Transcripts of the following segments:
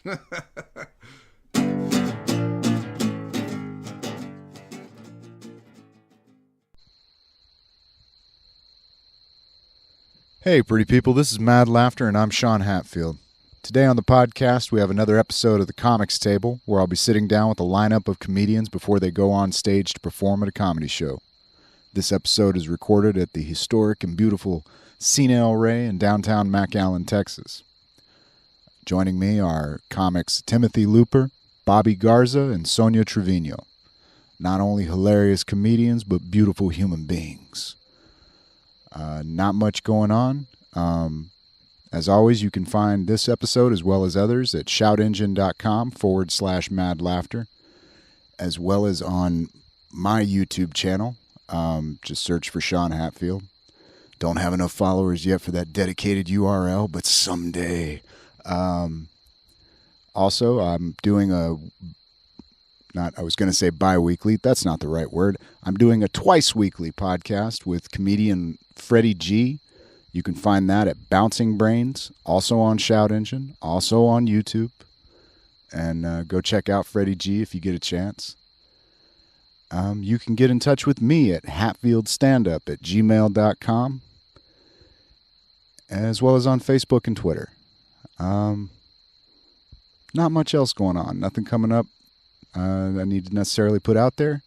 Hey, pretty people, this is Mad Laughter, and I'm Sean Hatfield. Today on the podcast, we have another episode of the Comics Table, where I'll be sitting down with a lineup of comedians before they go on stage to perform at a comedy show. This episode is recorded at the historic and beautiful Cine El Rey in downtown McAllen, Texas. Joining me are comics Timothy Looper, Bobby Garza, and Sonia Trevino. Not only hilarious comedians, but beautiful human beings. Not much going on. As always, you can find this episode as well as others at shoutengine.com/mad laughter, as well as on my YouTube channel. Just search for Sean Hatfield. Don't have enough followers yet for that dedicated URL, but someday. Also, I'm doing I was going to say bi-weekly. That's not the right word. I'm doing a twice-weekly podcast with comedian Freddie G. You can find that at Bouncing Brains, also on Shout Engine, also on YouTube. And go check out Freddie G if you get a chance. You can get in touch with me at hatfieldstandup@gmail.com, as well as on Facebook and Twitter. Not much else going on. Nothing coming up I need to necessarily put out there.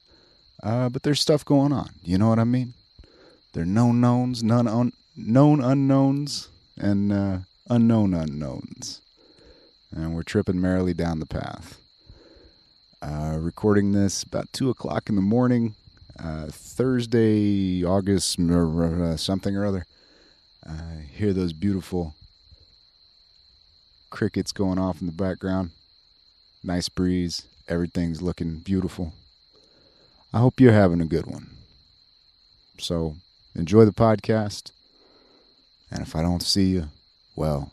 But there's stuff going on. You know what I mean? There are known knowns, known unknowns, and unknown unknowns. And we're tripping merrily down the path. Recording this about 2 o'clock in the morning, Thursday, August, something or other. Hear those beautiful crickets going off in the background. Nice breeze. Everything's looking beautiful. I hope you're having a good one. So, enjoy the podcast. And if I don't see you, well,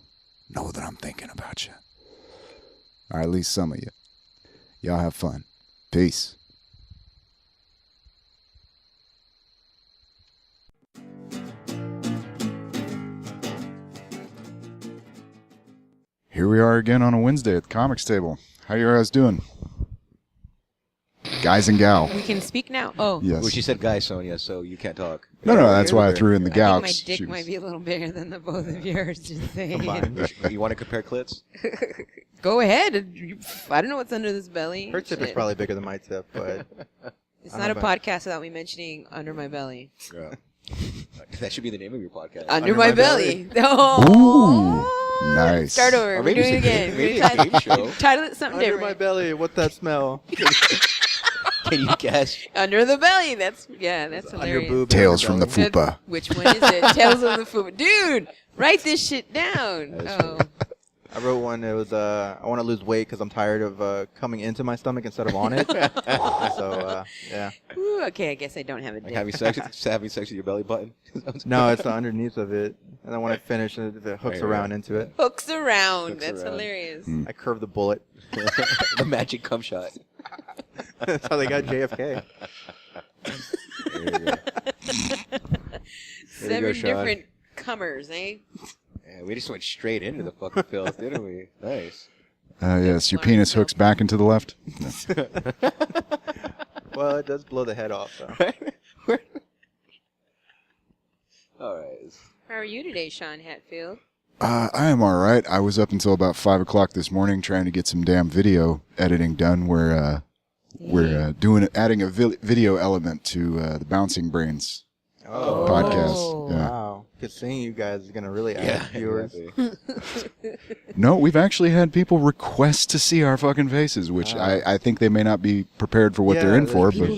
know that I'm thinking about you. Or at least some of you. Y'all have fun. Peace. Here we are again on a Wednesday at the Comics Table. How you guys doing? Guys and gal. We can speak now? Oh. Yes. Well, she said guy, Sonia, so you can't talk. No, that's why I threw in the gal. I think my dick might be a little bigger than the both of yours. Just saying. You want to compare clits? Go ahead. I don't know what's under this belly. Her tip is probably bigger than my tip, but... It's not a podcast without me mentioning under my belly. Yeah. That should be the name of your podcast. Under my belly. Oh. Ooh, nice. Start over. Or We're doing it again. Maybe a game show. Title it something Under different. my belly, what's that smell? Can you guess? Under the belly. That's Under hilarious. boob. Tales from the Fupa. Which one is it? Tales of the Fupa. Dude, write this shit down. That's Oh. I wrote one, it was, I want to lose weight because I'm tired of coming into my stomach instead of on it. So, yeah. Ooh, okay, I guess I don't have a dick. Like having sex with your belly button? No, it's the underneath of it. And then when I finish, it hooks Right, around right. into it. Hooks around. Hooks That's around. hilarious. I curve the bullet. The magic cum shot. That's how they got JFK. There you go. Seven Sean. different comers, eh? Yeah, we just went straight into the fucking filth, didn't we? Nice. Yes, your penis hooks back into the left. Well, it does blow the head off, though. All right. How are you today, Sean Hatfield? I am all right. I was up until about 5 o'clock this morning trying to get some damn video editing done. We're adding a video element to the Bouncing Brains Oh. podcast. Yeah. Wow. Good seeing you guys is going to really add Yeah, viewers. exactly. No, we've actually had people request to see our fucking faces, which I think they may not be prepared for what they're in for. But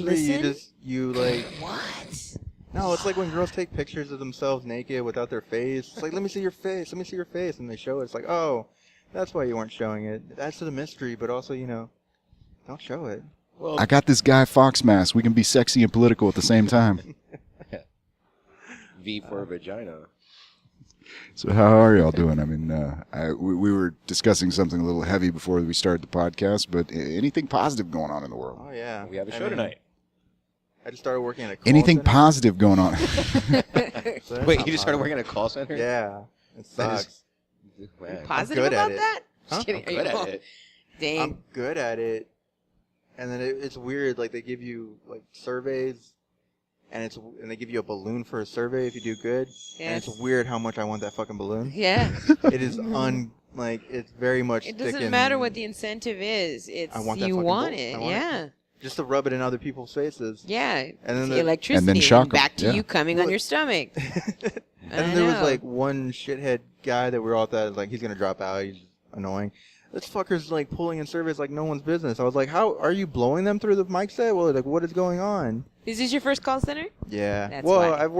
What? No, it's like when girls take pictures of themselves naked without their face. It's like, let me see your face, let me see your face. And they show it. It's like, oh, that's why you weren't showing it. It adds to the mystery, but also, don't show it. Well, I got this Guy Fawkes mask. We can be sexy and political at the same time. V for vagina. So how are y'all doing? I mean, we were discussing something a little heavy before we started the podcast, but anything positive going on in the world? Oh, yeah. We have a show tonight. I just started working at a call Anything center. positive going on? Wait, you just started working at a call center? Yeah. It sucks. Man. Positive good at about it. that? Huh? Just kidding. I'm good at it. Dang. I'm good at it. And then it's weird. Like, they give you, like, surveys, and they give you a balloon for a survey if you do good. Yes. And it's weird how much I want that fucking balloon. Yeah. It is it's very much It doesn't sticking. matter what the incentive is. It's I want that you fucking want bolt. it. I want Yeah. Just to rub it in other people's faces. Yeah. And then the the- electricity. And then shock 'em. back to Yeah. you coming on Well- your stomach. And then there was like one shithead guy that we were all thought like he's gonna drop out. He's annoying. This fucker's like pulling in surveys like no one's business. I was like, how are you blowing them through the mic set? Well, like what is going on? Is this your first call center? Yeah. That's well, why. I've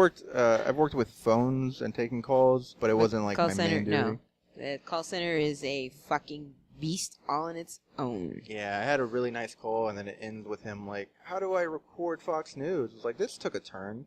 worked with phones and taking calls, but it wasn't like call my center. main duty. No, the call center is a fucking beast all on its own. Yeah, I had a really nice call, and then it ends with him like, "How do I record Fox News?" It's like this took a turn,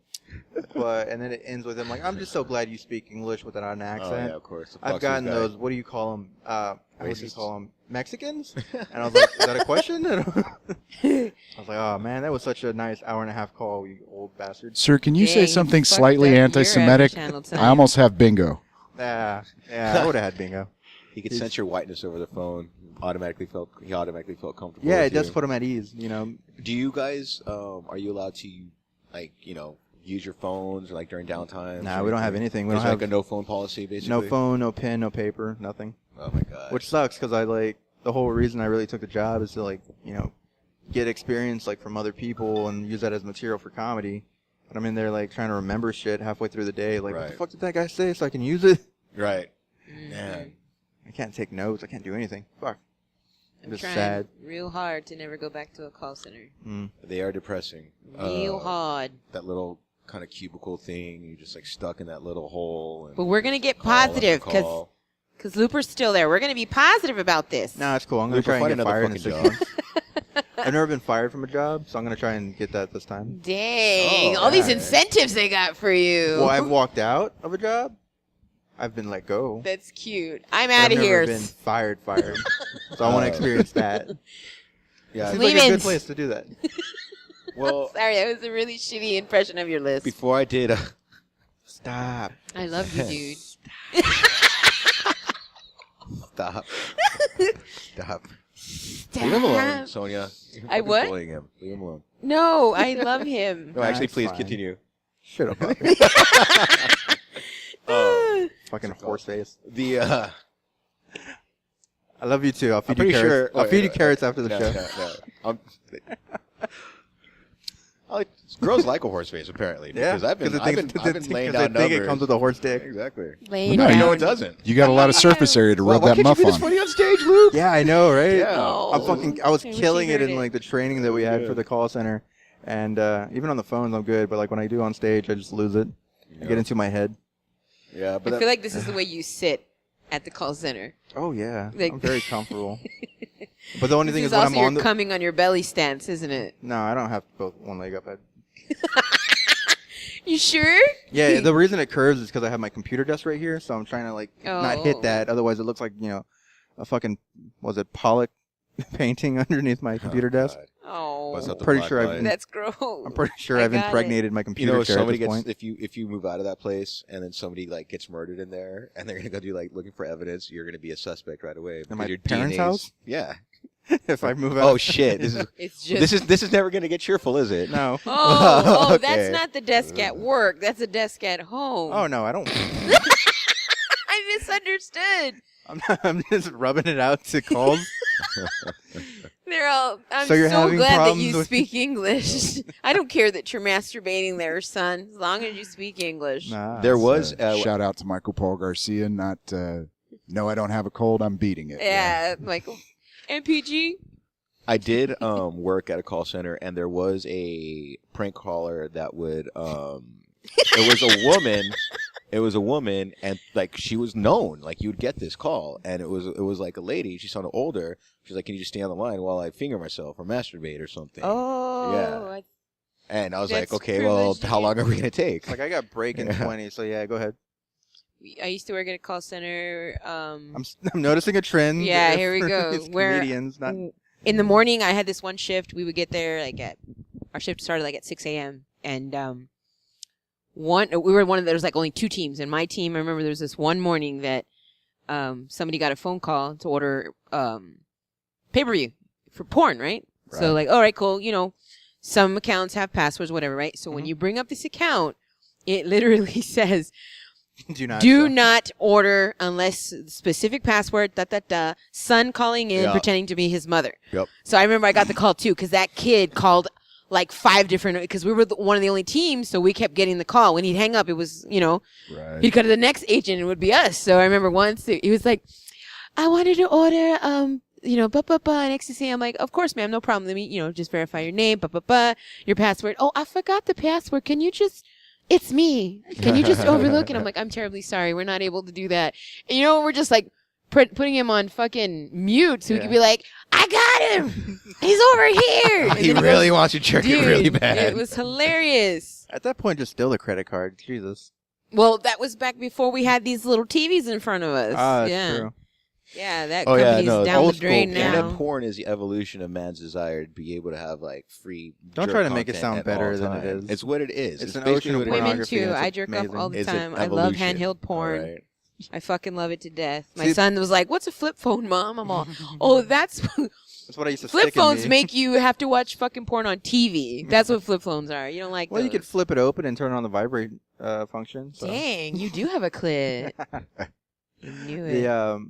and then it ends with him like, "I'm just so glad you speak English without an accent." Oh, yeah, of course. I've gotten guy. those. What do you call them? What do you Racists? call them? Mexicans? And I was like, "Is that a question?" I was like, "Oh man, that was such a nice hour and a half call, you old bastard." Sir, can you say Dang, something fucked slightly up your anti-Semitic? channel time. I almost have bingo. Yeah, I would have had bingo. He could sense your whiteness over the phone. He automatically felt comfortable. Yeah, with it does you. put them at ease. You know. Do you guys are you allowed to use your phones like during downtime? Nah, we don't have anything. We There's don't like have a no phone policy basically. no phone, no pen, no paper, nothing. Oh my god. Which sucks because the whole reason I really took the job is to get experience like from other people and use that as material for comedy. But I'm in there like trying to remember shit halfway through the day. Like, what the Right. fuck did that guy say so I can use it? Right. Mhm. Man. I can't take notes. I can't do anything. Fuck. I'm Just trying sad. real hard to never go back to a call center. Mm. They are depressing. Real hard. That little kind of cubicle thing. You're just like stuck in that little hole. And But we're gonna get call after positive call. because Looper's still there. We're gonna be positive about this. No, it's cool. I'm gonna Looper, try and find get another fired in fucking 6 job. months. I've never been fired from a job, so I'm gonna try and get that this time. Dang! Oh, all these alright. incentives they got for you. Well, I've walked out of a job. I've been let go. That's cute. I'm but out I've of never here. been fired. So I want to experience that. Yeah. Seems like a Lehman's. good place to do that. Well, Sorry, that was a really shitty impression of your list. before I did. Stop. I love you, dude. Stop. Stop. Leave him alone, Sonia. You're I fucking what? bullying him. Leave him alone. No, I love him. No, actually, That's please fine. continue. Shut up. Oh, Fucking horse face. the I love you too. I'll I'm feed you pretty carrots. sure. I'll feed you carrots after the no, show. No. Girls like a horse face apparently because I've been laying down they think numbers. it comes with a horse dick. Exactly. Laying No, down. No, it doesn't. You got a lot of surface area to rub Why that can't muff you be this on. funny on stage, Luke? Yeah, I know, right? Yeah. Oh. I was I wish killing you it heard in like the training that we had for the call center, and even on the phones I'm good, but like when I do on stage, I just lose it. I get into my head. Yeah, but I feel like this is the way you sit at the call center. Oh yeah, Like- I'm very comfortable. But the only This thing is is when also I'm on your the coming on your belly stance, isn't it? no, I don't have both one leg up. You sure? Yeah, the reason it curves is because I have my computer desk right here, so I'm trying to like not hit Oh. that. Otherwise, it looks like a fucking Pollock painting underneath my computer desk. God. Oh, What's up, the Pretty black sure I've light? been- that's gross. I'm pretty sure I I've got impregnated my You computer know, if chair at somebody this gets point. if you move out of that place and then somebody like gets murdered in there and they're gonna go do like looking for evidence, you're gonna be a suspect right away. In my because your parents' DNA's house? Yeah. If I move out. Oh shit! This is It's just this is never gonna get cheerful, is it? No. Oh, Okay. that's not the desk at work. That's a desk at home. Oh no, I don't. I misunderstood. I'm just rubbing it out to calls. They're all. I'm So you're so having glad that problems you with- speak English. I don't care that you're masturbating there, son, as long as you speak English. Nah. There was Shout out to Michael Paul Garcia. Not no, I don't have a cold. I'm beating it. Yeah, Michael. MPG. I did work at a call center, and there was a prank caller that would it was a woman. It was a woman, and like she was known. Like you would get this call, and it was like a lady. She sounded older. She's like, "Can you just stay on the line while I finger myself or masturbate or something?" Oh. Yeah. And I was That's like, "Okay, well, privileged how long are we gonna take?" Like I got break in Yeah. 20, so yeah, go ahead. I used to work at a call center. I'm noticing a trend. Yeah, here we for go. these Where- comedians, not In the morning, I had this one shift. We would get there our shift started like at 6 a.m. And we were one of there was like only two teams. And my team, I remember there was this one morning that somebody got a phone call to order pay-per-view for porn, right? So like, all right, cool. You know, some accounts have passwords, whatever, right? So when you bring up this account, it literally says, do not order unless specific password, son calling in, pretending to be his mother. Yep. So I remember I got the call too, because that kid called like 5 different, because we were one of the only teams, so we kept getting the call. When he'd hang up, it was, you know, he'd go to the next agent and it would be us. So I remember once he was like, I wanted to order, you know, an ecstasy. I'm like, of course, ma'am, no problem. Let me, you know, just verify your name, your password. Oh, I forgot the password. Can you just, it's me. Can you just overlook it? I'm like, I'm terribly sorry. We're not able to do that. And, you know, we're just like putting him on fucking mute so he could be like, I got him. He's over here. He really wants to trick it really bad. It was hilarious. At that point, just steal the credit card. Jesus. Well, that was back before we had these little TVs in front of us. That's true. Yeah, that company's down the drain now. Internet porn is the evolution of man's desire to be able to have like free. Don't try to make it sound better than it is. It's what it is. It's an ocean of women pornography. too. I jerk off all the time. I love handheld porn. Right. I fucking love it to death. My son was like, "What's a flip phone, Mom?" I'm all, "Oh, that's what I used to flip stick in phones me. make you have to watch fucking porn on TV. That's what flip phones are. You don't like Well, those. you could flip it open and turn on the vibrate function. So. Dang, you do have a clit. I knew it.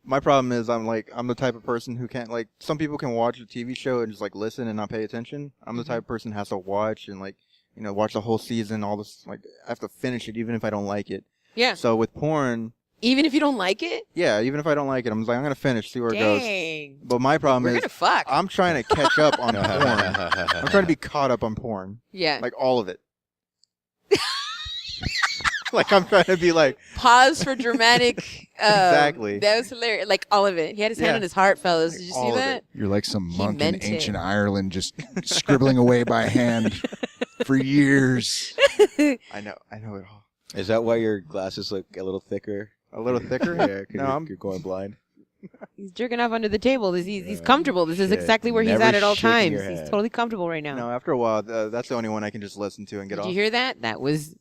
My problem is I'm the type of person who can't, like, some people can watch a TV show and just like listen and not pay attention. I'm the type of person who has to watch and like, you know, watch the whole season, all this, like, I have to finish it even if I don't like it. Yeah. So with porn, even if you don't like it? yeah, even if I don't like it, I'm just like, I'm going to finish, see where it Dang. goes. But my problem We're is gonna fuck. I'm trying to catch up on porn. I'm trying to be caught up on porn. Yeah. Like all of it. Like I'm trying to be like pause for dramatic. Exactly. That was hilarious. Like all of it. He had his hand on his heart, fellas. Did you see that? You're like some He monk in meant ancient it. Ireland, just scribbling away by hand for years. I know it all. Is that why your glasses look a little thicker? A little thicker? Yeah, No, you're going blind. He's jerking off under the table. He's comfortable. This is shit. exactly where he's Never at all shaking times. your He's head. totally comfortable right now. No, after a while, that's the only one I can just listen to and get Did off. you hear that? That was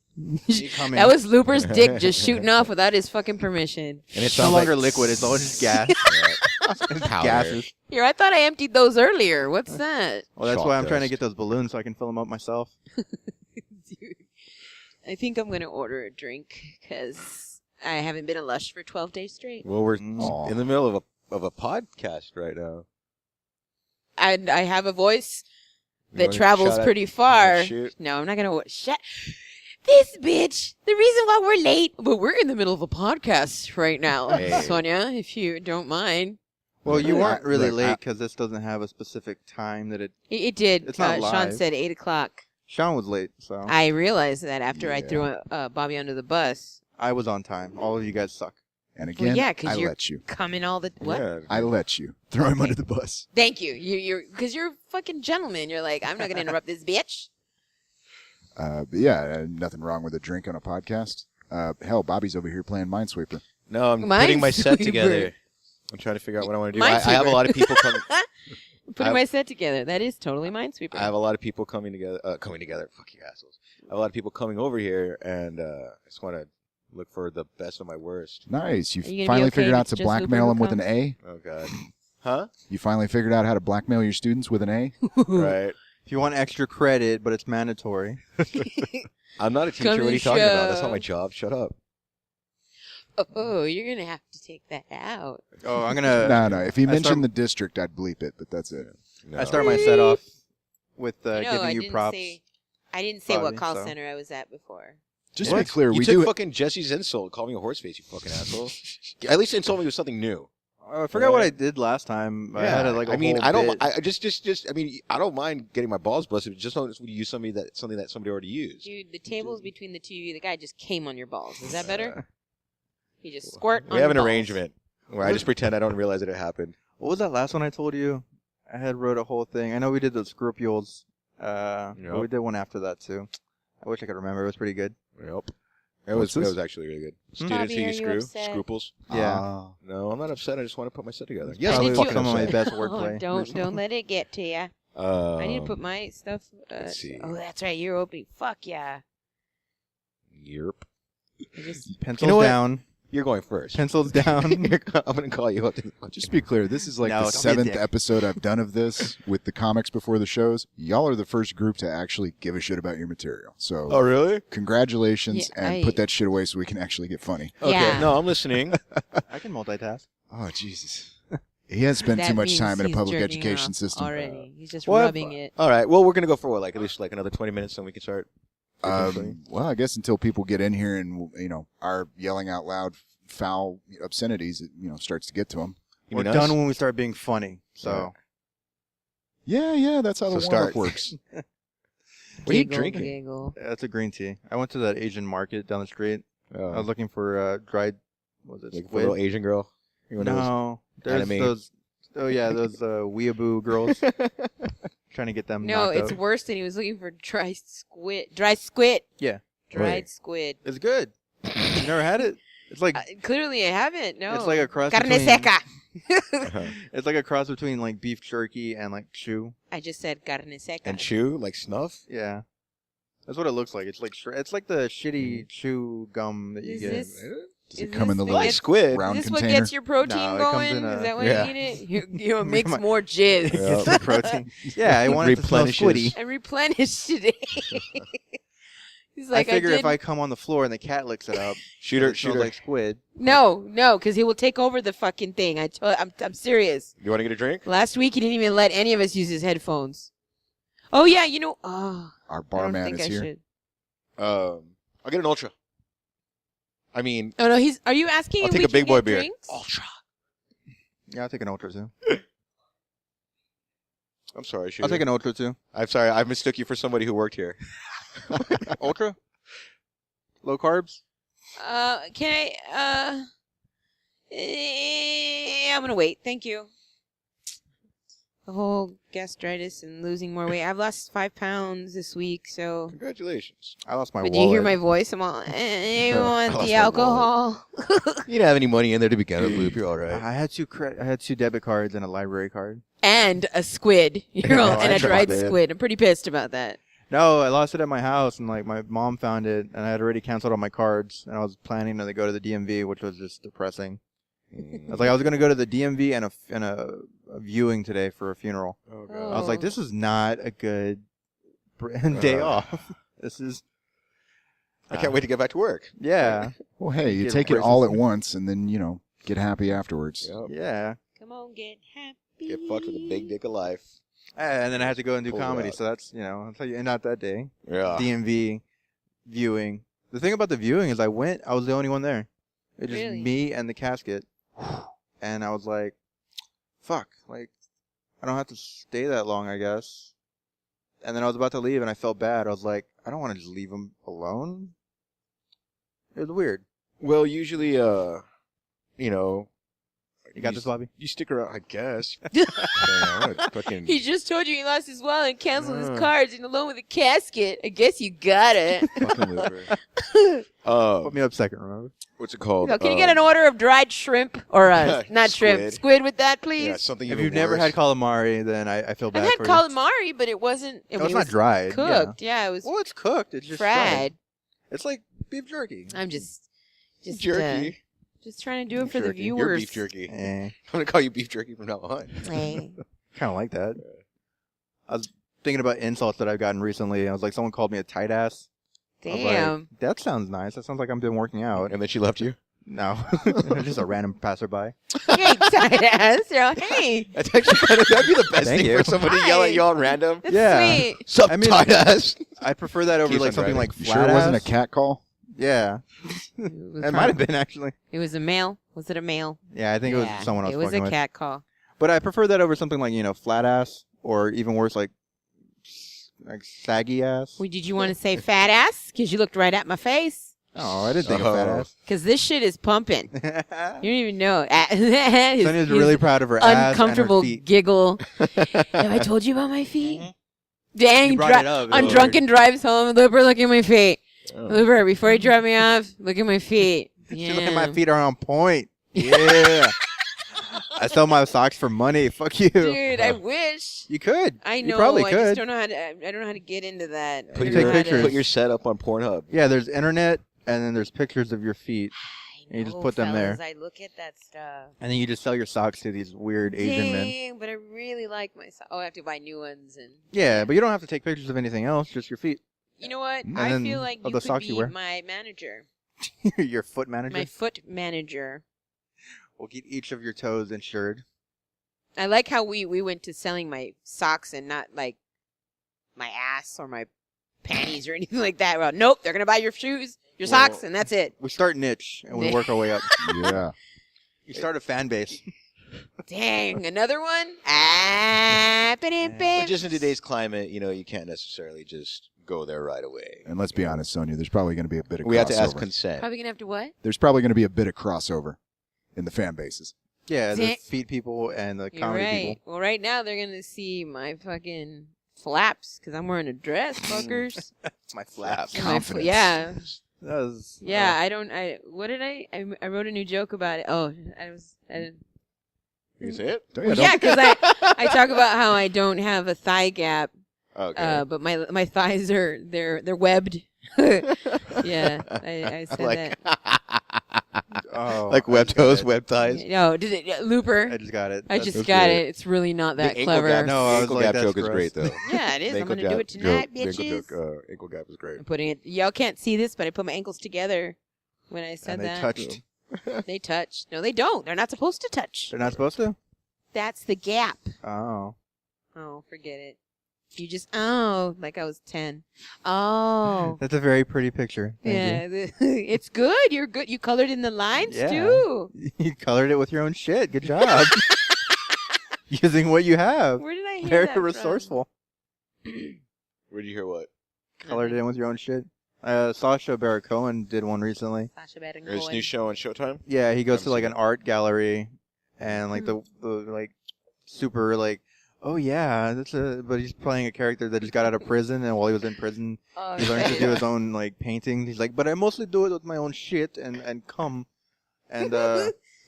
Coming. that was Looper's dick just shooting off without his fucking permission. And it's no longer liquid. It's all just gas. It's Powder. gases. Here, I thought I emptied those earlier. What's that? Well, that's Chalk why I'm trying to dust. get those balloons so I can fill them up myself. Dude, I think I'm gonna order a drink because I haven't been a lush for 12 days straight. Well, we're Aw. in the middle of a podcast right now. And I have a voice You that wanna travels shout out- pretty far. shoot? No, I'm not gonna shut. This bitch. The reason why we're late, but we're in the middle of a podcast right now, Hey. Sonia. If you don't mind, Well, you weren't really Look, late because this doesn't have a specific time that it. it did. It's not Sean live. said 8:00. Sean was late, so I realized that after I Yeah. threw Bobby under the bus. I was on time. All of you guys suck. And again, yeah, 'cause I you're- let you. Coming all the what? Yeah. I let you. Throw him Okay. under the bus. Thank you. You're because you're a fucking gentleman. You're like, I'm not gonna interrupt this bitch. But yeah, nothing wrong with a drink on a podcast. Hell, Bobby's over here playing Minesweeper. No, I'm putting my set Minesweeper. together. I'm trying to figure out what I want to do. I have Minesweeper. a lot of people coming. Putting my set together. That is totally Minesweeper. I have a lot of people coming together. Fuck you assholes. I have a lot of people coming over here, and I just want to look for the best of my worst. Nice. You Are you gonna be finally okay figured if out it's to just blackmail Looper him who with an A? Oh god. Huh? You finally figured out how to blackmail your students with an A? Right. If you want extra credit, but it's mandatory. I'm not a teacher. Come What are to you talking about? That's show. not my job. Shut up. Oh, you're gonna have to take that out. Oh, I'm gonna. No. If he I mentioned start- the district, I'd bleep it, but that's it. No. I start my set off with No, giving I you didn't props. I didn't say what Bobby, call so. center I was at before. Just to What? be clear, you we took do fucking Jesse's insult. Call me a horseface, you fucking asshole. At least insult me with something new. I forgot what I did last time. I had like a I mean, whole I don't. bit. I just. I mean, I don't mind getting my balls busted. Just don't use something that somebody already used. Dude, the tables between the two of you, the guy just came on your balls. Is that better? He just squirt on We have an your balls. arrangement where I just pretend I don't realize that it happened. What was that last one I told you? I had wrote a whole thing. I know we did the scrupules. But we did one after that too. I wish I could remember. It was pretty good. Yep. It was actually really good. Students Bobby, who are you you screw, upset? scruples. Yeah. No, I'm not upset. I just want to put my set together. It's Yes, probably I'm Did fucking some of my upset. best wordplay. Don't let it get to you. I need to put my stuff. let's see. Oh, that's right. You're opening. Fuck yeah. Yerp. I just Pencils You know what? down. You're going first. Pencils down. I'm going to call you up. Just to be clear, this is like No, the don't be a 7th dick. episode I've done of this with the comics before the shows. Y'all are the first group to actually give a shit about your material. So, Oh, really? congratulations, Yeah, and put that shit away so we can actually get funny. Okay. Yeah. No, I'm listening. I can multitask. Oh, Jesus. He has spent too That much means time in a he's public jerking education off system. already. He's just What? rubbing it. All right. Well, we're going to go for at least another 20 minutes, then we can start. Well, I guess until people get in here and, are yelling out loud foul obscenities, it, starts to get to them. You We're mean done us? when we start being funny. So Yeah, that's how the So warm-up start. works. What are you Giggle, drinking? giggle. that's a green tea. I went to that Asian market down the street. I was looking for dried. What was it? Like a little Asian girl? You want No, there's anime? those. Oh yeah, those weeaboo girls. Trying to get them. No, knocked it's out. worse than he was looking for dry squid. Dry squid. Yeah. Dried squid. It's good. You never had it? It's like Clearly, I haven't. No. it's like a cross Carne between. seca. It's like a cross between like beef jerky and like chew. I just said carne seca. And chew? Like snuff? Yeah, that's what it looks like. It's like it's like the shitty chew gum that you Is get. this- Does it Is come in the this little Like Is squid. round Is this what container? gets your protein No, it comes going? in a- Is that why Yeah. you eat it? You mix more jizz It's the protein. Yeah, I want it to smell Replenishes. squiddy. and replenish today. He's like, I figure did... if I come on the floor and the cat licks it up, Shoot her. it Shoot smells her. like squid. No, because he will take over the fucking thing. I'm serious. You want to get a drink? Last week he didn't even let any of us use his headphones. Oh yeah, Our I don't barman think is I here. should. I'll get an ultra. I mean, Oh no, are you asking I'll if take we a big can boy get beer. drinks? Ultra. Yeah, I'll take an ultra too. I'm sorry, shooter. I'll take an ultra too. I'm sorry. I mistook you for somebody who worked here. Ultra? Low carbs? Can I'm gonna wait. Thank you. The whole gastritis and losing more weight. I've lost 5 pounds this week, so. Congratulations. I lost my But wallet. do you hear my voice? I'm all, you want lost the my alcohol? You didn't have any money in there to begin with, Loop. You're all right. I had two debit cards and a library card. And a squid. You're all, Oh, and I a dried tried that. squid. I'm pretty pissed about that. No, I lost it at my house, and like my mom found it, and I had already canceled all my cards, and I was planning to go to the DMV, which was just depressing. I was like, I was gonna go to the DMV and a viewing today for a funeral. Oh, Oh. I was like, this is not a good day off. This is. I can't wait to get back to work. Yeah, Well, hey, you Get take it braces. all at once and then, get happy afterwards. Yep. yeah. Come on, get happy. Get fucked with a big dick of life. And then I had to go and do Pull it comedy, out. so that's that's how you end out that day. Yeah. DMV viewing. The thing about the viewing is I was the only one there. It just Really? me and the casket. And I was like, fuck, like, I don't have to stay that long, I guess. And then I was about to leave and I felt bad. I was like, I don't want to just leave him alone. It was weird. Well, usually, you You got this, Bobby? You stick around, I guess. Fucking, He just told you he lost his wallet and canceled his cards and along with a casket. I guess you got it. fucking loser. Put me up second, remember? What's it called? Can you get an order of dried shrimp or not shrimp, Squid. squid with that, please? Yeah, something If even you've never worse. had calamari, then I feel bad I've had for you. calamari, but it wasn't. I No, mean, it's it not was dried. cooked. Yeah, it was Yeah. Well, it's cooked. It's just fried. It's like beef jerky. I'm just jerky. just trying to do it for Jerky. the You're viewers. beef jerky. Eh. I'm gonna call you beef jerky from now on. Eh. Kind of like that. I was thinking about insults that I've gotten recently. I was like, someone called me a tight ass. I was like, Damn. that sounds nice. That sounds like I've been working out. And then she left you. No, just a random passerby. Hey, tight ass. You're all, hey, That's actually that'd be the best Thank thing you. for somebody to yell at you on random. that's Yeah. sweet. Sup, I mean- tight ass. I prefer that over Keeps like on something driving. like You flat sure it wasn't a ass. cat call? Yeah, it might have been actually. It was a male. Was it a male? Yeah, I think it was someone I was It was fucking a with. cat call. But I prefer that over something like flat ass or even worse like saggy ass. Well, did you want to say fat ass? Because you looked right at my face. Oh, I didn't think of fat ass. Because this shit is pumping. You don't even know. Sonia's really proud of her ass uncomfortable and her feet. giggle. Have I told you about my feet? Mm-hmm. Dang, You brought it up. on It was drunken drives home, Looper, look at my feet. Oh. Looper, before you drop me off, look at my feet. She look at my feet are on point. Yeah. I sell my socks for money. Fuck you. Dude, I wish. You could. I know. You probably I could. just don't know how to. I don't know how to get into that. I Put don't Take know how your, to- pictures. put your set up on Pornhub. Yeah, there's internet and then there's pictures of your feet. And you just put them there. I look at that stuff. And then you just sell your socks to these weird Asian men. Dang, but I really like my socks. Oh, I have to buy new ones. Yeah, but you don't have to take pictures of anything else, just your feet. You know what? And I then feel like of you the could socks you be wear. my manager. Your foot manager? My foot manager. We'll get each of your toes insured. I like how we went to selling my socks and not like my ass or my panties or anything like that. Well, nope, they're going to buy your shoes, your socks, and that's it. We start niche, and we work our way up. Yeah. You start a fan base. Dang, another one? But just in today's climate, you can't necessarily just go there right away. And let's be honest, Sonia, there's probably going to be a bit of crossover. We have to ask consent. Probably going to have to what? There's probably going to be a bit of crossover in the fan bases. Yeah, the feet people and the You're comedy right. people. Well, right now they're going to see my fucking flaps because I'm wearing a dress, fuckers. My flaps. And my Confidence. yeah. That was, What did I wrote a new joke about it. Oh, I didn't. You can say it? Yeah, because I talk about how I don't have a thigh gap. Okay. But my thighs they're webbed. Yeah, I said that. Oh, like web toes, web thighs. No, Looper? I just got it. I That's just That's got great. it. It's really not that The ankle clever. gap, No, I the was ankle like, gap that's joke is gross. great though. Yeah, it is. The I'm ankle gonna do it gap tonight, joke- the bitches. ankle gap is great. I'm putting it. Y'all can't see this, but I put my ankles together when I said And they that. touched. They touched. No, they don't. They're not supposed to touch. They're not supposed to? That's the gap. Oh. Oh, forget it. You just like I was 10. Oh. That's a very pretty picture. Thank Yeah, it's good. You're good. You colored in the lines Yeah. too. you. You colored it with your own shit. Good job. Using what you have. Where did I hear Very that from? resourceful. Where'd you hear what? Colored it in with your own shit. Sacha Baron Cohen did one recently. Sasha Baron There's a Cohen. new show on Showtime? Yeah, he goes Haven't to like seen an art gallery, and like the like super like, oh yeah, but he's playing a character that just got out of prison, and while he was in prison, Oh, he learned to okay. do his own like painting. He's like, but I mostly do it with my own shit and cum, and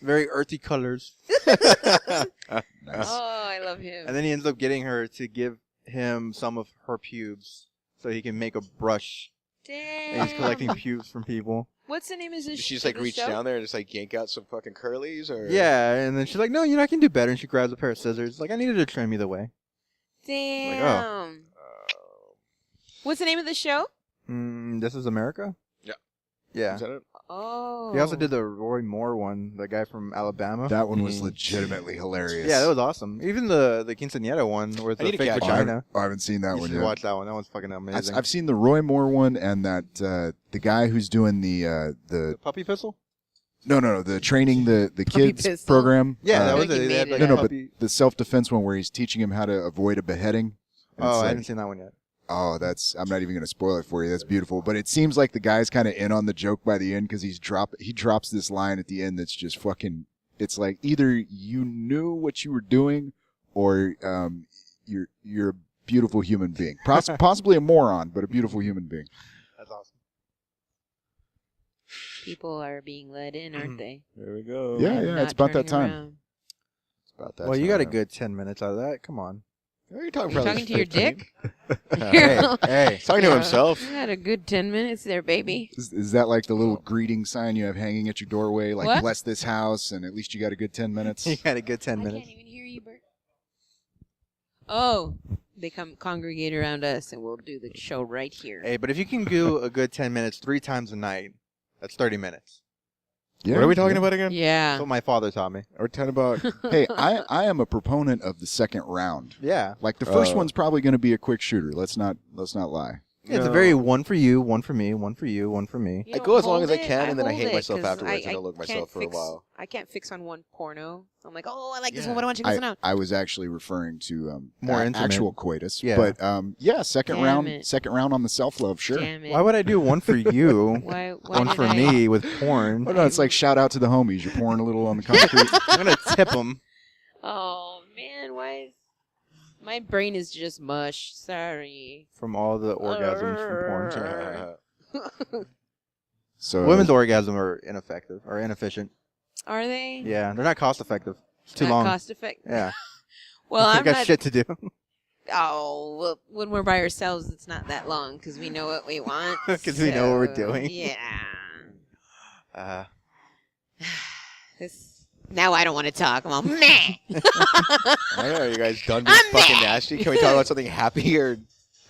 very earthy colors. Nice. Oh, I love him. And then he ends up getting her to give him some of her pubes so he can make a brush. Damn. And he's collecting pubes from people. What's the name of this? She's like this reach show? down there and just like yank out some fucking curlies or Yeah, and then she's like, no, I can do better. And she grabs a pair of scissors. Like, I needed to trim either way. Damn. What's the name of the show? This is America? Yeah. Yeah. Is that it? Oh. He also did the Roy Moore one, the guy from Alabama. That one was legitimately hilarious. Yeah, that was awesome. Even the Quinceañera one, where it's I a need to fake catch vagina. I haven't seen that You one should yet. watch that one. That one's fucking amazing. I've seen the Roy Moore one and that the guy who's doing the The puppy pistol? no the training the Puppy kids pistol. program. Yeah, that was Like it. he They had, made like, it a No, but puppy... the self-defense one where he's teaching him how to avoid a beheading. And Oh, it's I like, haven't seen that one yet. oh, I'm not even going to spoil it for you. That's beautiful. But it seems like the guy's kind of in on the joke by the end because he drops this line at the end that's just fucking, it's like either you knew what you were doing or you're a beautiful human being. Possibly a moron, but a beautiful human being. That's awesome. People are being let in, aren't they? There we go. Yeah, And yeah, not it's about that turning time. around. It's about that Well, you got a time. good 10 minutes out of that. Come on. What are you talking You about? talking to your dick? Hey. He's talking to himself. You had a good 10 minutes there, baby. Is that like the little greeting sign you have hanging at your doorway? Like, What? bless this house, and at least you got a good 10 minutes? You got a good 10 I minutes. can't even hear you, Bert. Oh, they come congregate around us, and we'll do the show right here. Hey, but if you can do a good 10 minutes 3 times a night, that's 30 minutes. Yeah, What are we talking about again? That's Yeah. what my father taught me. We're talking about. Hey, I am a proponent of the second round. Yeah. Like the first Oh. one's probably going to be a quick shooter. Let's not lie. It's a No. very one for you, one for me, one for you, one for me. You I don't go as long hold as I it, can, and then I hold hate it, myself 'cause afterwards, and I look can't myself for a fix- while. I can't fix on one porno. I'm like, oh, I like this Yeah. one, but I want to check this one out. I was actually referring to More intimate. actual coitus. Yeah. But yeah, second Damn round it. on the self-love, sure. Damn it. Why would I do one for you, Why one did for I- me with porn? Oh, no, it's like shout out to the homies. You're pouring a little on the concrete. I'm going to tip them. Oh, man, why is... My brain is just mush. Sorry. From all the orgasms from porn. So Women's orgasm are ineffective or inefficient. Are they? Yeah, they're not cost effective. It's too Not long. cost effective. Yeah. Well, I I'm got not... shit to do. Oh, well, when we're by ourselves, it's not that long because we know what we want. 'Cause we know what we're so, doing. Yeah. Now I don't want to talk. I'm all meh. I don't know. Are you guys done being fucking nasty? Can we talk about something happy or?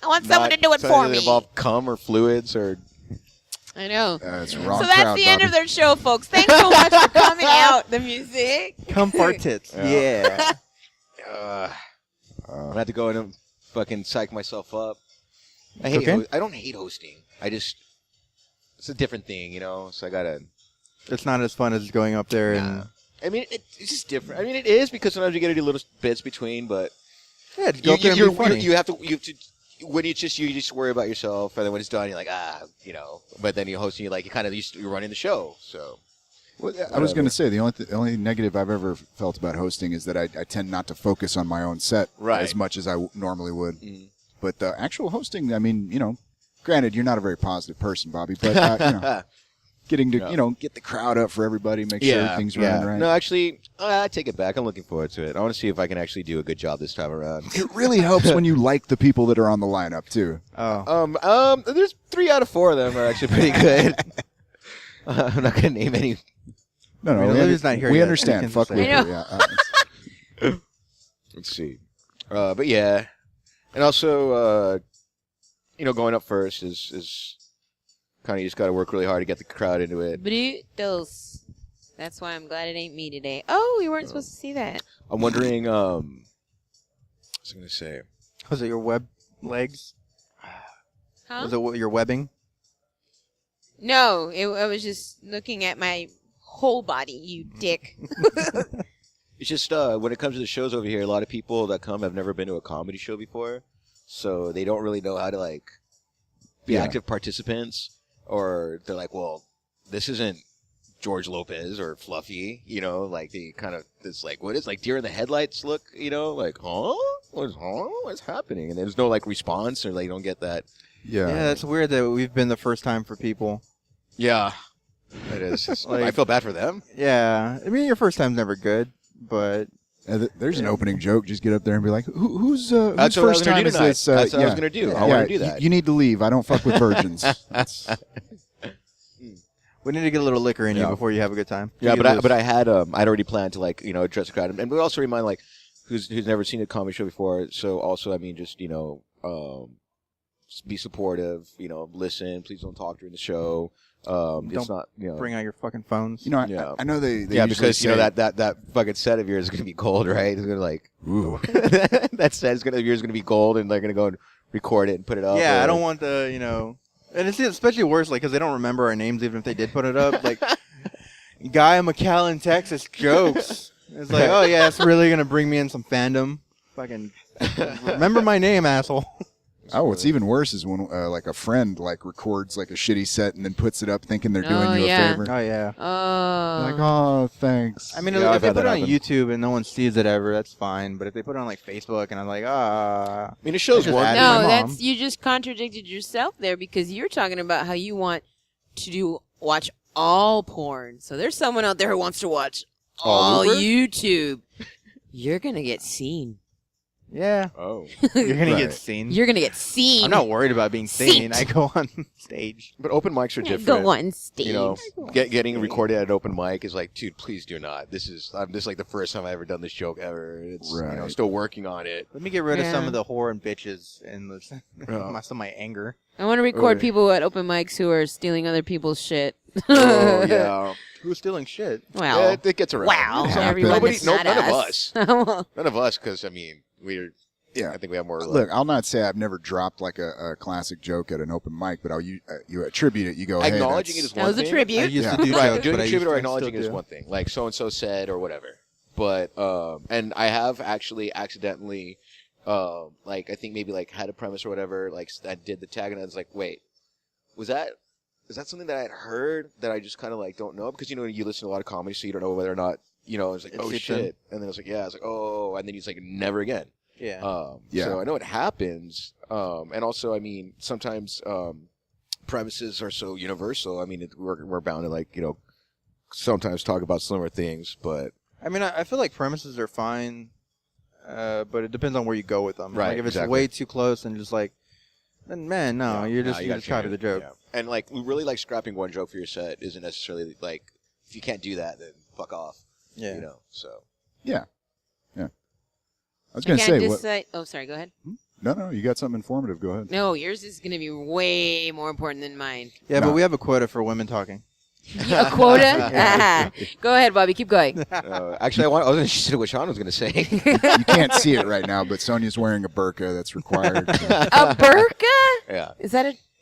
I want someone to do it something for that me. involve cum or fluids or? I know. It's wrong. So that's crowd, the end Bobby. of their show, folks. Thanks so much for coming out. The music. Come fart tits. Yeah. I'm gonna have to go in and fucking psych myself up. I hate. Okay. I don't hate hosting. it's a different thing, you know. So I gotta. It's not as fun as going up there and. I mean, it's just different. I mean, it is because sometimes you get to do little bits between, but Yeah, just go up there and be funny. you have to when you just worry about yourself, and then when it's done, you're like you know. But then you're hosting, you're running the show, so. Well, I was going to say the only negative I've ever felt about hosting is that I tend not to focus on my own set as much as I normally would. Mm. But actual hosting, I mean, you know, granted, you're not a very positive person, Bobby, but you know, getting to you know get the crowd up for everybody, make sure everything's running right. No, actually, I take it back. I'm looking forward to it. I want to see if I can actually do a good job this time around. It really helps when you like the people that are on the lineup too. Oh. There's 3 out of 4 of them are actually pretty good. I'm not gonna name any. No, Olivia's not here we yet. understand. Fuck I Luther. know. Yeah, Let's see. But yeah, and also, you know, going up first is kind of you just got to work really hard to get the crowd into it. Brutos. That's why I'm glad it ain't me today. Oh, we weren't supposed to see that. I'm wondering. What was I gonna say? Was it your web legs? Huh? Was it your webbing? No, I was just looking at my whole body, you dick. It's just when it comes to the shows over here, a lot of people that come have never been to a comedy show before, so they don't really know how to like be active participants, or they're like, well, this isn't George Lopez or Fluffy, you know, like they kind of it's like what is like deer in the headlights look, you know, like what's happening, and there's no like response or like you don't get that. yeah. Yeah, that's weird that we've been the first time for people. Yeah, it is. Like- I feel bad for them. Yeah, I mean your first time's never good, but There's an opening joke. Just get up there and be like, whose That's what I was first gonna time do is tonight. this? That's what I was gonna do. I want to do that. You need to leave. I don't fuck with virgins. we need to get a little liquor in you before you have a good time. Yeah, but I had I'd already planned to like you know address the crowd, and we also remind like who's never seen a comedy show before. So also I mean just you know be supportive. You know, listen. Please don't talk during the show. It's not you know bring out your fucking phones. You know, Yeah. I know they yeah usually because you know say- that fucking set of yours is gonna be gold, right? It's gonna like Ooh. that set of yours is gonna be gold, and they're gonna go and record it and put it up. Yeah, or- I don't want the you know, and it's especially worse like because they don't remember our names even if they did put it up. Like guy in McAllen, Texas jokes. It's like, oh yeah, it's really gonna bring me in some fandom. Fucking remember my name, asshole. Oh, what's even worse is when like a friend like records like a shitty set and then puts it up thinking they're doing you a favor. Oh yeah. Like, oh, thanks. I mean, Yeah, if I've they had put that it on happen. YouTube and no one sees it ever, that's fine. But if they put it on like Facebook and I'm like, I mean, it shows just one. added No, my that's mom. you just contradicted yourself there because you're talking about how you want to watch all porn. So there's someone out there who wants to watch all Uber? YouTube. You're gonna get seen. yeah, Oh, you're gonna Right. get seen. You're gonna get seen. I'm not worried about being seen. Seen. I go on stage. but open mics are Yeah, different. Go on stage. You know, getting recorded at an open mic is like, dude, please do not. This is like the first time I've ever done this joke ever. It's you know, Right. still working on it. Let me get rid of some Yeah. of the whore and bitches and Yeah. some of my anger. I want to record Okay. people at open mics who are stealing other people's shit. Oh yeah, Who's stealing shit? Well, yeah, it gets around. wow. It Everyone happens. that's not none of us. None of us, because I mean, we're. Yeah. I think we have more. Look, I'll not say I've never dropped like a classic joke at an open mic, but you attribute it. You go, hey, acknowledging it that's- is That one was a thing. tribute. I used Yeah. to do Right, jokes, doing but a I tribute or still acknowledging it is do. one thing, like so and so said or whatever. But and I have actually accidentally, like I think maybe like had a premise or whatever. Like I did the tag and I was like, wait, is that something that I had heard that I just kind of like don't know because you know you listen to a lot of comedy so you don't know whether or not you know it's like It oh fits shit in. and then I was like yeah I was like oh and then he's like never again. Yeah. Yeah. So I know it happens. And also, I mean, sometimes premises are so universal. I mean, we're bound to like, you know, sometimes talk about similar things, but I mean, I feel like premises are fine, but it depends on where you go with them. Right, Like if it's exactly. way too close and just like, then man, no, yeah, you're no, just you gonna gotta copy change the it, joke. yeah. And like, really like scrapping one joke for your set isn't necessarily like if you can't do that, then fuck off. Yeah. You know. So. Yeah. I was going to say what? Oh, sorry. Go ahead. No, you got something informative. Go ahead. No, yours is going to be way more important than mine. Yeah, No. but we have a quota for women talking. A quota? Go ahead, Bobby. Keep going. Actually, I was interested in what Sean was going to say. You can't see it right now, but Sonia's wearing a burqa that's required. A burqa? Yeah.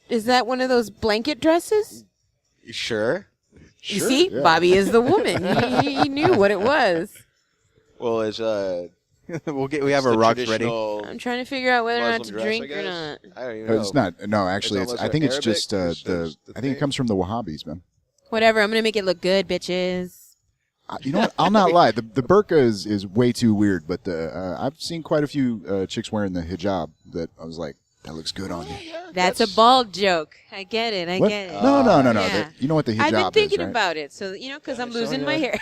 Is that one of those blanket dresses? Sure. You see, yeah. Bobby is the woman. He knew what it was. Well, it's we have our rocks ready. I'm trying to figure out whether or not to Muslim dress, drink I or guess. not. I don't even know. It's not. No, actually, It's I think it's Arabic? just It's the I think thing? it comes from the Wahhabis, man. Whatever. I'm gonna make it look good, bitches. You know what? I'll not lie. The burqa is way too weird, but I've seen quite a few chicks wearing the hijab that I was like, that looks good on you. That's a bald joke. I get it. I What? get it. No. Yeah. You know what the hijab I've been thinking is, right? about it, so because I'm losing my hair.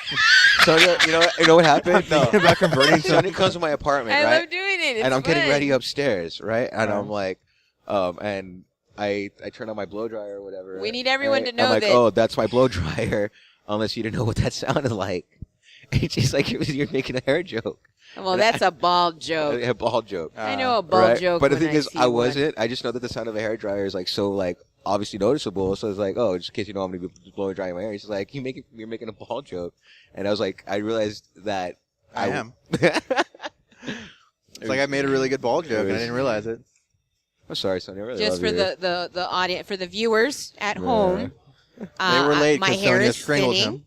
So you know what happened? No. About converting Sonny comes to my apartment, I right? love doing it. It's and I'm getting fun. ready upstairs, right? And I'm like, and I turn on my blow dryer or whatever. We need everyone to know I'm like, that- oh, that's my blow dryer. Unless you didn't know what that sounded like. And she's like, you're making a hair joke. Well, that's a bald joke. A ball joke. I know a bald right? joke. But the when thing is, see I one. wasn't. I just know that the sound of a hair dryer is like so like obviously noticeable. So it's like, oh, just in case you know I'm gonna be blowing drying my hair. She's like, you're making a ball joke, and I was like, I realized that I am. It's like I made a really good ball joke and I didn't realize it. I'm sorry, Sonny. I really Just love for you. the audience, for the viewers at home. They were late My because hair Sonia is strangled thinning. him.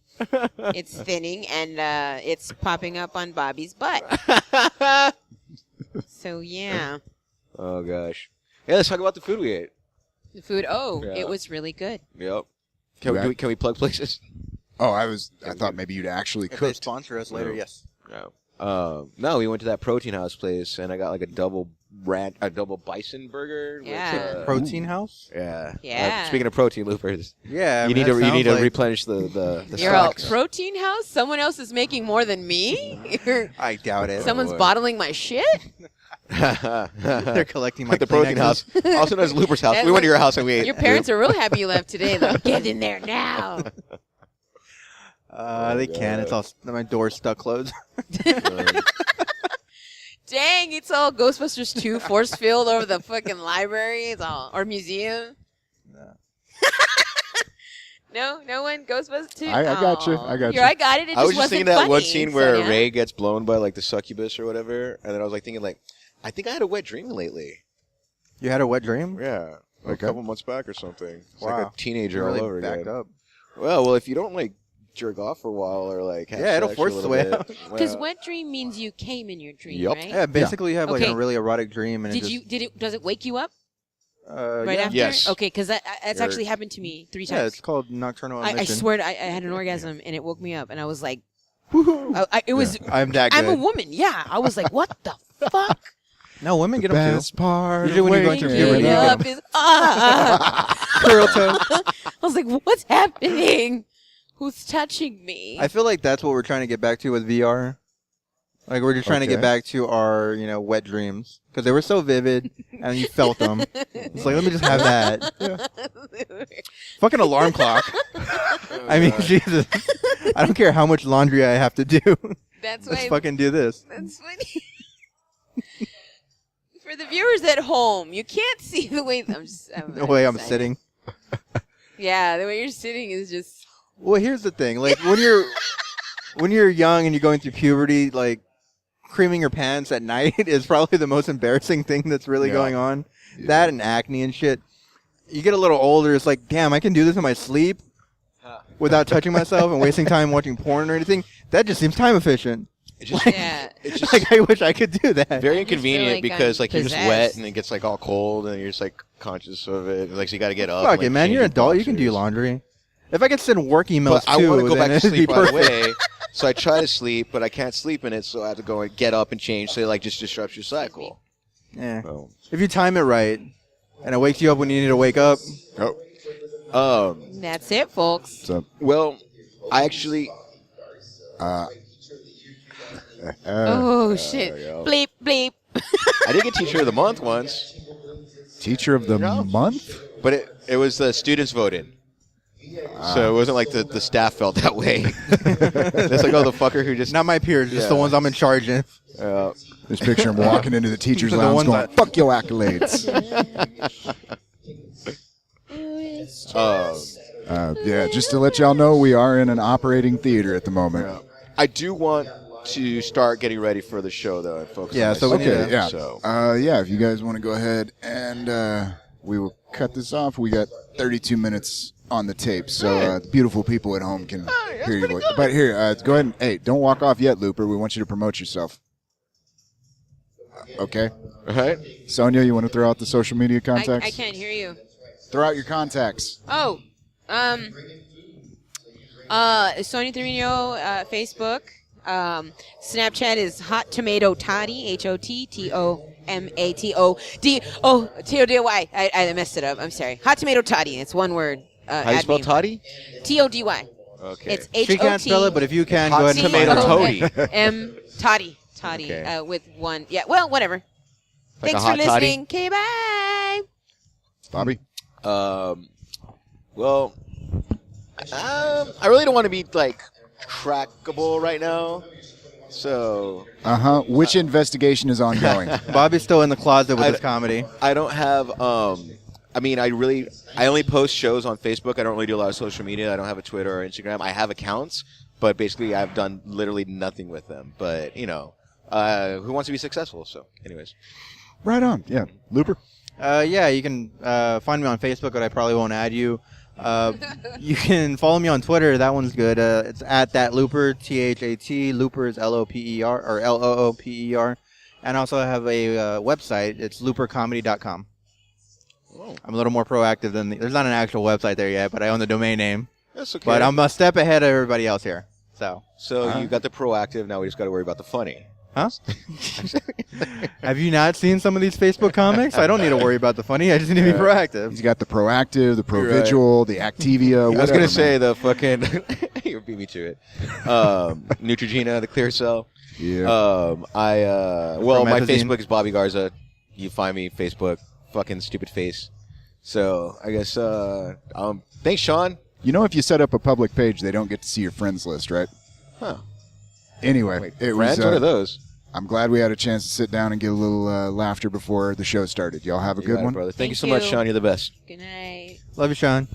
It's thinning and it's popping up on Bobby's butt. So yeah, Oh gosh. Yeah, let's talk about the food we ate. the food. Oh, Yeah. it was really good. Yep. Yeah. Can we plug places? Oh, I thought maybe you'd actually If they cooked. sponsor us later, No. yes. No. No, we went to that protein house place and I got like a double bison burger. Yeah. With, Protein house? yeah. Yeah. Speaking of protein loopers, Yeah. I you mean, need to like, replenish the You're a stocks. protein house. Someone else is making more than me. I doubt it. Someone's Lord. bottling my shit. They're collecting my the protein Kleenexes. house, also known as Looper's house. That We went to look- your house and we ate. Your parents are real happy you left today. Like, get in there now. They can. It's all my door's stuck closed. Dang, it's all Ghostbusters 2 force field over the fucking library. It's all or museum. No one Ghostbusters 2. I got you. Aw. I got Here, you. I got it. It I was just just thinking wasn't that one funny, scene where Sonia. Ray gets blown by like the succubus or whatever, and then I was like thinking like, I think I had a wet dream lately. You had a wet dream? Yeah, like Okay. a couple months back or something. It's like Wow. a teenager You're really all over backed again. up. Well, if you don't like jerk off for a while or like have Yeah, it'll sex force a its little way bit, out. Because well, wet dream means you came in your dream, Yup. right? Yeah, basically you have like Okay. a really erotic dream. And Does it wake you up right yeah. after? Yes. Okay, because that's You're- actually happened to me 3 Yeah, times. it's called nocturnal I emission. swear I had an orgasm and it woke me up and I was like, it was. I'm that good. I'm a woman. Yeah, I was like, what the fuck? No, women get them too. Best part. Usually when you're going of through waking puberty, you Waking get up is Curl toe. I was like, what's happening? Who's touching me? I feel like that's what we're trying to get back to with VR. Like we're just trying to Okay. get back to our, wet dreams because they were so vivid and you felt them. It's like let me just have that. Fucking alarm clock. I mean, Jesus. I don't care how much laundry I have to do. That's Let's why. fucking do this. That's funny. For the viewers at home, you can't see the way The way I'm excited. sitting. Yeah, the way you're sitting is just. Well, here's the thing. Like when you're young and you're going through puberty, like creaming your pants at night is probably the most embarrassing thing that's really Yeah. going on. That and acne and shit. You get a little older, it's like, damn, I can do this in my sleep without touching myself and wasting time watching porn or anything. That just seems time efficient. it's just Yeah. it's just Like I wish I could do that. very I just inconvenient feel like because I'm like you're just possessed. wet and it gets like all cold and you're just like conscious of it. Like so you got to get up. Fuck and, it, like, man. change You're an your adult. You can do boxers. laundry. If I could send work emails But I too, want to go then back to it'd be sleep right perfect. away. So I try to sleep, but I can't sleep in it, so I have to go and get up and change. So it like just disrupts your cycle. Yeah. So, If you time it right, and it wakes you up when you need to wake up. That's it, folks. So, well, I actually Oh shit! there you go. Bleep bleep. I did get Teacher of the Month once, teacher of the Yeah. month? but it was the students voted. So it wasn't like the staff felt that way. It's like, the fucker who just... Not my peers, just the ones I'm in charge of. Just picture him walking into the teacher's The lounge ones going, that- fuck your accolades. Yeah, just to let y'all know, we are in an operating theater at the moment. I do want to start getting ready for the show, though, and focus Yeah, on so we myself. need to- Yeah. So, Yeah, if you guys want to go ahead and we will cut this off. We got 32 minutes on the tape, so the beautiful people at home can hear your voice. But here, go ahead and, hey, don't walk off yet, Looper. We want you to promote yourself. Okay. all right? Sonia, you want to throw out the social media contacts? I can't hear you. Throw out your contacts. Oh, Sonia Trevino, Facebook. Snapchat is Hot Tomato Toddy, HOTTOMATOD. I messed it up. I'm sorry. Hot Tomato Toddy. It's one word. How do you spell Toddy? TODY. Okay. It's HOT. She can't spell it, but if you can, go ahead and Tomato find it. Toady. Toddy. Okay. With one. Yeah. Well, whatever. Like Thanks a hot for listening. Okay. Bye. Bobby? Well, I really don't want to be like trackable right now. So Which investigation is ongoing? Bobby's still in the closet with his comedy. I don't have. I mean, I only post shows on Facebook. I don't really do a lot of social media. I don't have a Twitter or Instagram. I have accounts, but basically, I've done literally nothing with them. But who wants to be successful? So, anyways, Right on. Yeah. Looper? Yeah, you can find me on Facebook, but I probably won't add you. You can follow me on Twitter. That one's good. It's at that Looper, THAT. Looper is LOPER or LOOPER. And I also have a website. It's loopercomedy.com. oh, I'm a little more proactive than there's not an actual website there yet, but I own the domain name. that's okay. But I'm a step ahead of everybody else here. So you got the proactive. Now we just got to worry about the funny. Huh? Have you not seen some of these Facebook comics? I don't need to worry about the funny. I just need to be proactive. He's got the Proactive, the Provigil, the Activia. I was gonna whatever, say man. the fucking you beat me to it. Neutrogena, the clear cell. Yeah. My Promethazine. Facebook is Bobby Garza. You find me Facebook, fucking stupid face. So I guess thanks, Sean. You know, if you set up a public page, they don't get to see your friends list, right? Huh? Anyway, Wait, it friends? was. What are those? I'm glad we had a chance to sit down and get a little laughter before the show started. Y'all have a You good got it, one. brother. Thank you Thank so much, you. Sean. You're the best. Good night. Love you, Sean.